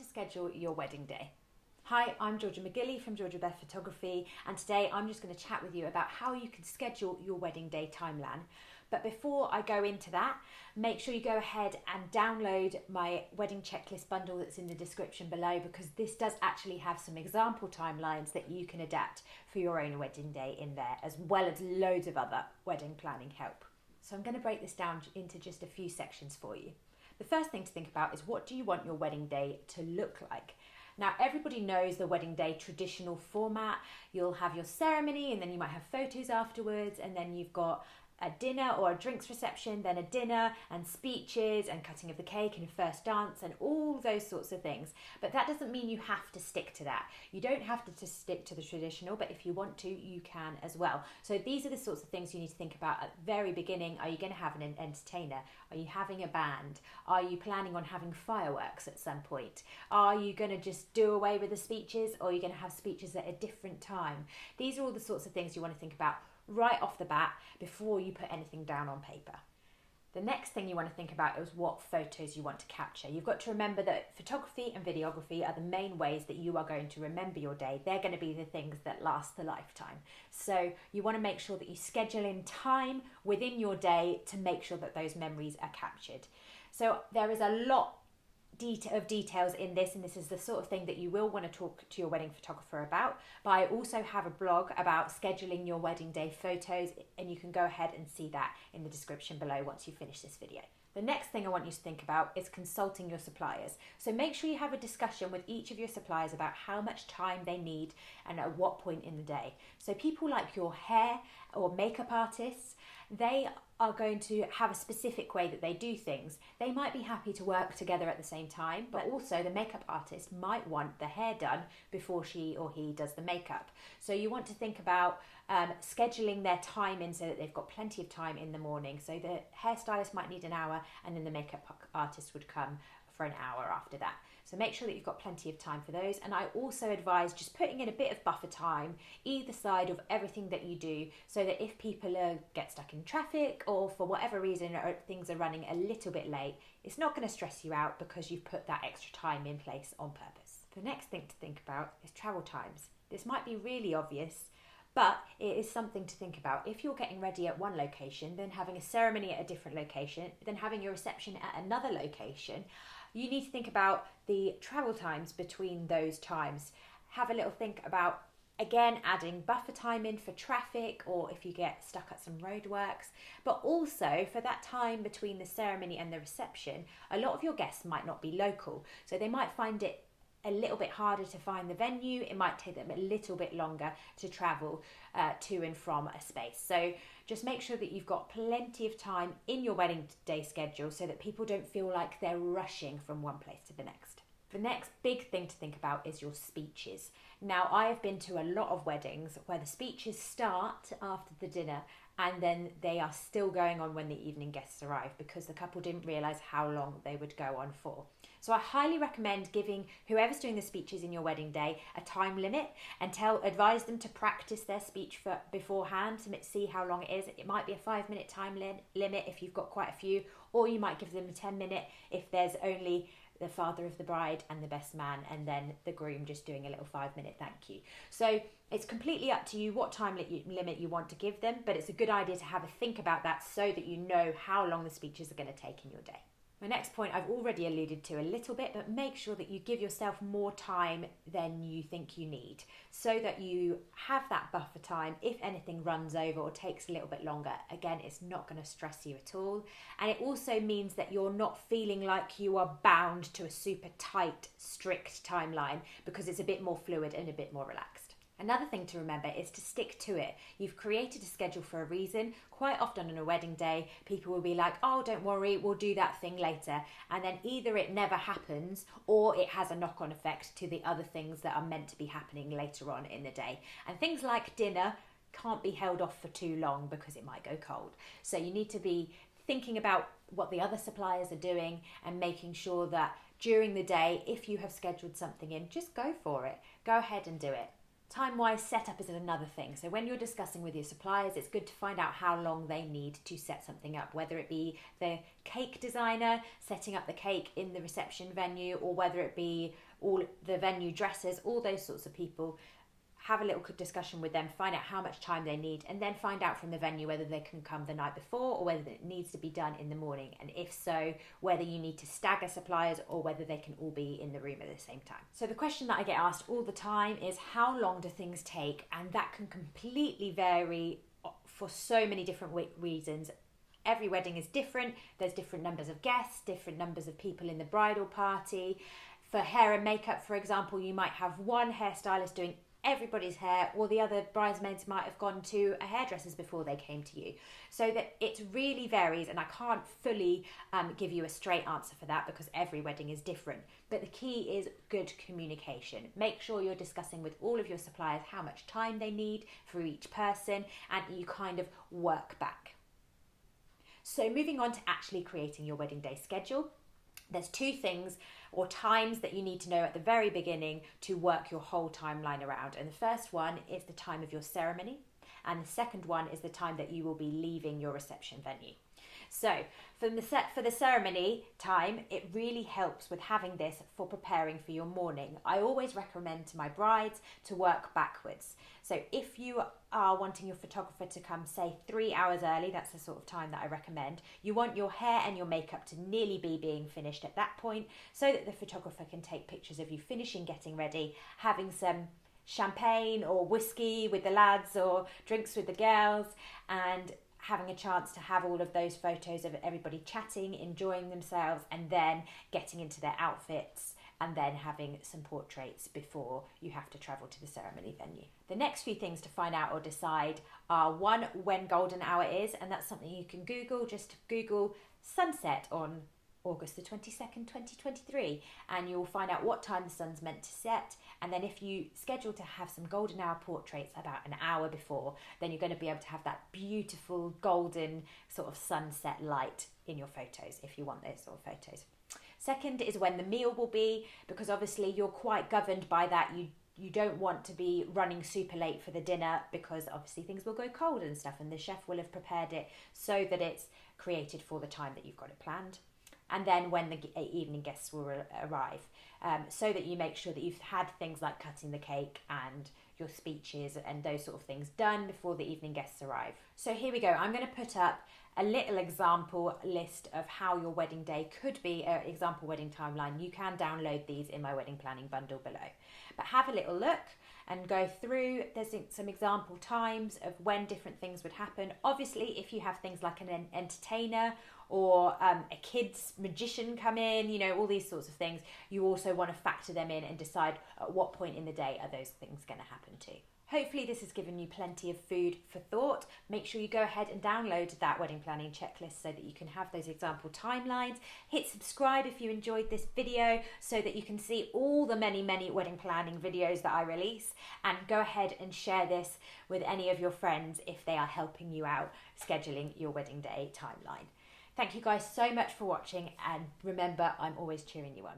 to schedule your wedding day. Hi, I'm Georgia McGilly from georgia-beth Photography, and today I'm just going to chat with you about how you can schedule your wedding day timeline. But before I go into that, make sure you go ahead and download my wedding checklist bundle that's in the description below, because this does actually have some example timelines that you can adapt for your own wedding day in there, as well as loads of other wedding planning help. So I'm going to break this down into just a few sections for you. The first thing to think about is, what do you want your wedding day to look like? Now, everybody knows the wedding day traditional format. You'll have your ceremony, and then you might have photos afterwards, and then you've got a dinner or a drinks reception, then a dinner and speeches and cutting of the cake and a first dance and all those sorts of things. But that doesn't mean you have to stick to that. You don't have to stick to the traditional, but if you want to, you can as well. So these are the sorts of things you need to think about at the very beginning. Are you going to have an entertainer? Are you having a band? Are you planning on having fireworks at some point? Are you going to just do away with the speeches, or are you going to have speeches at a different time? These are all the sorts of things you want to think about right off the bat before you put anything down on paper. The next thing you want to think about is what photos you want to capture. You've got to remember that photography and videography are the main ways that you are going to remember your day. They're going to be the things that last the lifetime. So you want to make sure that you schedule in time within your day to make sure that those memories are captured. So there is a lot of details in this, and this is the sort of thing that you will want to talk to your wedding photographer about. But I also have a blog about scheduling your wedding day photos, and you can go ahead and see that in the description below once you finish this video. The next thing I want you to think about is consulting your suppliers. So make sure you have a discussion with each of your suppliers about how much time they need and at what point in the day. So people like your hair or makeup artists, they are going to have a specific way that they do things. They might be happy to work together at the same time, but also the makeup artist might want the hair done before she or he does the makeup. So you want to think about scheduling their time in so that they've got plenty of time in the morning. So the hairstylist might need an hour, and then the makeup artist would come for an hour after that. So make sure that you've got plenty of time for those. And I also advise just putting in a bit of buffer time either side of everything that you do, so that if people get stuck in traffic or for whatever reason or things are running a little bit late, it's not going to stress you out because you've put that extra time in place on purpose. The next thing to think about is travel times. This might be really obvious, but it is something to think about. If you're getting ready at one location, then having a ceremony at a different location, then having your reception at another location, you need to think about the travel times between those times. Have a little think about, again, adding buffer time in for traffic, or if you get stuck at some roadworks. But also for that time between the ceremony and the reception, a lot of your guests might not be local, so they might find it a little bit harder to find the venue. It might take them a little bit longer to travel to and from a space. So just make sure that you've got plenty of time in your wedding day schedule so that people don't feel like they're rushing from one place to the next. The next big thing to think about is your speeches. Now, I have been to a lot of weddings where the speeches start after the dinner, and then they are still going on when the evening guests arrive because the couple didn't realise how long they would go on for. So I highly recommend giving whoever's doing the speeches in your wedding day a time limit, and advise them to practice their speech beforehand to see how long it is. It might be a 5-minute time limit if you've got quite a few, or you might give them a 10-minute if there's only the father of the bride and the best man, and then the groom just doing a little 5-minute thank you. So it's completely up to you what time limit you want to give them, but it's a good idea to have a think about that so that you know how long the speeches are going to take in your day. My next point I've already alluded to a little bit, but make sure that you give yourself more time than you think you need, so that you have that buffer time if anything runs over or takes a little bit longer. Again, it's not going to stress you at all. And it also means that you're not feeling like you are bound to a super tight, strict timeline, because it's a bit more fluid and a bit more relaxed. Another thing to remember is to stick to it. You've created a schedule for a reason. Quite often on a wedding day, people will be like, oh, don't worry, we'll do that thing later. And then either it never happens, or it has a knock-on effect to the other things that are meant to be happening later on in the day. And things like dinner can't be held off for too long because it might go cold. So you need to be thinking about what the other suppliers are doing and making sure that during the day, if you have scheduled something in, just go for it. Go ahead and do it. Time-wise, setup is another thing. So when you're discussing with your suppliers, it's good to find out how long they need to set something up, whether it be the cake designer setting up the cake in the reception venue, or whether it be all the venue dressers, all those sorts of people. Have a little discussion with them, find out how much time they need, and then find out from the venue whether they can come the night before or whether it needs to be done in the morning. And if so, whether you need to stagger suppliers or whether they can all be in the room at the same time. So the question that I get asked all the time is, how long do things take? And that can completely vary for so many different reasons. Every wedding is different. There's different numbers of guests, different numbers of people in the bridal party. For hair and makeup, for example, you might have one hairstylist doing everybody's hair, or the other bridesmaids might have gone to a hairdresser's before they came to you. So that it really varies, and I can't fully give you a straight answer for that because every wedding is different. But the key is good communication. Make sure you're discussing with all of your suppliers how much time they need for each person, and you kind of work back. So moving on to actually creating your wedding day schedule. There's two things or times that you need to know at the very beginning to work your whole timeline around. And the first one is the time of your ceremony. And the second one is the time that you will be leaving your reception venue. So for the ceremony time, it really helps with having this for preparing for your morning. I always recommend to my brides to work backwards. So if you are wanting your photographer to come, say 3 hours early, that's the sort of time that I recommend. You want your hair and your makeup to nearly be being finished at that point so that the photographer can take pictures of you finishing getting ready, having some champagne or whiskey with the lads or drinks with the girls, and having a chance to have all of those photos of everybody chatting, enjoying themselves, and then getting into their outfits, and then having some portraits before you have to travel to the ceremony venue. The next few things to find out or decide are, one, when golden hour is, and that's something you can Google. Just Google sunset on August the 22nd, 2023, and you'll find out what time the sun's meant to set. And then if you schedule to have some golden hour portraits about an hour before, then you're going to be able to have that beautiful golden sort of sunset light in your photos if you want those sort of photos. Second is when the meal will be, because obviously you're quite governed by that. You don't want to be running super late for the dinner because obviously things will go cold and stuff, and the chef will have prepared it so that it's created for the time that you've got it planned. And then when the evening guests will arrive, so that you make sure that you've had things like cutting the cake and your speeches and those sort of things done before the evening guests arrive. So here we go. I'm going to put up a little example list of how your wedding day could be, an example wedding timeline. You can download these in my wedding planning bundle below. But have a little look and go through. There's some example times of when different things would happen. Obviously, if you have things like an entertainer or a kid's magician come in, you know, all these sorts of things, you also want to factor them in and decide at what point in the day are those things going to happen to. Hopefully this has given you plenty of food for thought. Make sure you go ahead and download that wedding planning checklist so that you can have those example timelines. Hit subscribe if you enjoyed this video so that you can see all the many wedding planning videos that I release, and go ahead and share this with any of your friends if they are helping you out scheduling your wedding day timeline. Thank you guys so much for watching, and remember, I'm always cheering you on.